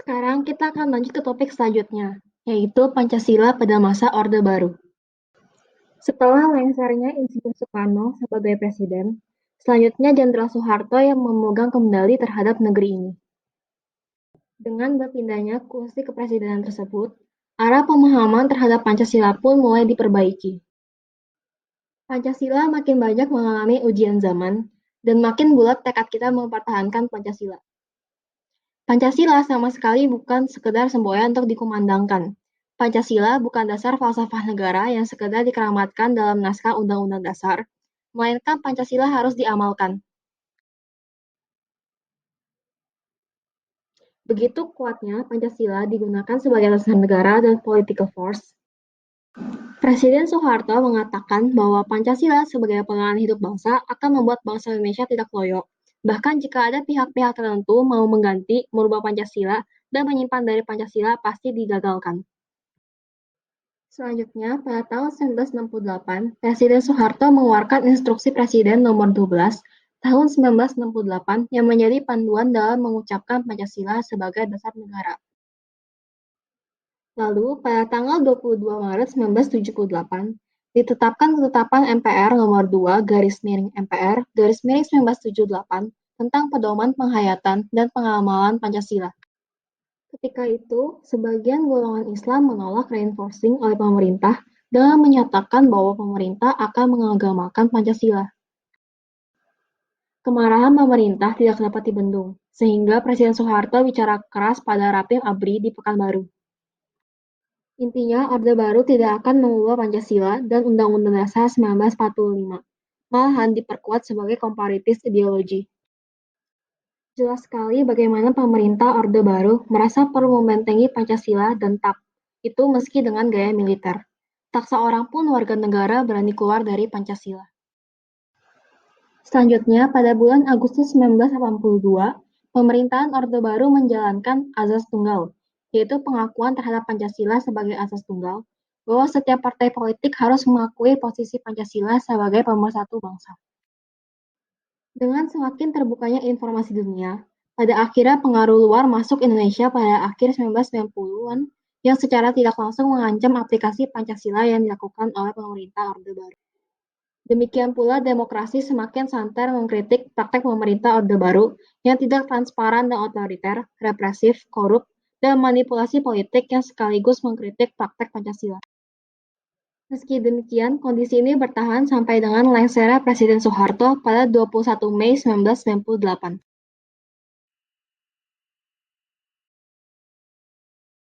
Sekarang kita akan lanjut ke topik selanjutnya, yaitu Pancasila pada masa Orde Baru. Setelah lengsernya Insinyur Soekarno sebagai presiden, selanjutnya Jenderal Soeharto yang memegang kendali terhadap negeri ini. Dengan berpindahnya kursi kepresidenan tersebut, arah pemahaman terhadap Pancasila pun mulai diperbaiki. Pancasila makin banyak mengalami ujian zaman, dan makin bulat tekad kita mempertahankan Pancasila. Pancasila sama sekali bukan sekedar semboyan untuk dikumandangkan. Pancasila bukan dasar falsafah negara yang sekedar dikeramatkan dalam naskah Undang-Undang Dasar, melainkan Pancasila harus diamalkan. Begitu kuatnya Pancasila digunakan sebagai dasar negara dan political force, Presiden Soeharto mengatakan bahwa Pancasila sebagai pegangan hidup bangsa akan membuat bangsa Indonesia tidak loyo. Bahkan jika ada pihak-pihak tertentu mau mengganti, merubah Pancasila, dan menyimpan dari Pancasila pasti digagalkan. Selanjutnya, pada tahun 1968, Presiden Soeharto mengeluarkan Instruksi Presiden Nomor 12 tahun 1968 yang menjadi panduan dalam mengucapkan Pancasila sebagai dasar negara. Lalu, pada tanggal 22 Maret 1978, ditetapkan Ketetapan MPR Nomor 2/MPR/1978 tentang pedoman penghayatan dan pengamalan Pancasila. Ketika itu, sebagian golongan Islam menolak reinforcing oleh pemerintah dengan menyatakan bahwa pemerintah akan mengagamakan Pancasila. Kemarahan pemerintah tidak dapat dibendung, sehingga Presiden Soeharto bicara keras pada Rapim ABRI di Pekanbaru. Intinya, Orde Baru tidak akan mengubah Pancasila dan Undang-Undang Dasar 1945, malahan diperkuat sebagai komparatif ideologi. Jelas sekali bagaimana pemerintah Orde Baru merasa perlu membentengi Pancasila dan TAP, itu meski dengan gaya militer. Tak seorang pun warga negara berani keluar dari Pancasila. Selanjutnya, pada bulan Agustus 1982, pemerintahan Orde Baru menjalankan Azas Tunggal, yaitu pengakuan terhadap Pancasila sebagai asas tunggal, bahwa setiap partai politik harus mengakui posisi Pancasila sebagai pemersatu bangsa. Dengan semakin terbukanya informasi dunia, pada akhirnya pengaruh luar masuk Indonesia pada akhir 1990-an yang secara tidak langsung mengancam aplikasi Pancasila yang dilakukan oleh pemerintah Orde Baru. Demikian pula demokrasi semakin santer mengkritik praktek pemerintah Orde Baru yang tidak transparan dan otoriter, represif, korup, dan manipulasi politik yang sekaligus mengkritik praktek Pancasila. Meski demikian, kondisi ini bertahan sampai dengan lengsernya Presiden Soeharto pada 21 Mei 1998.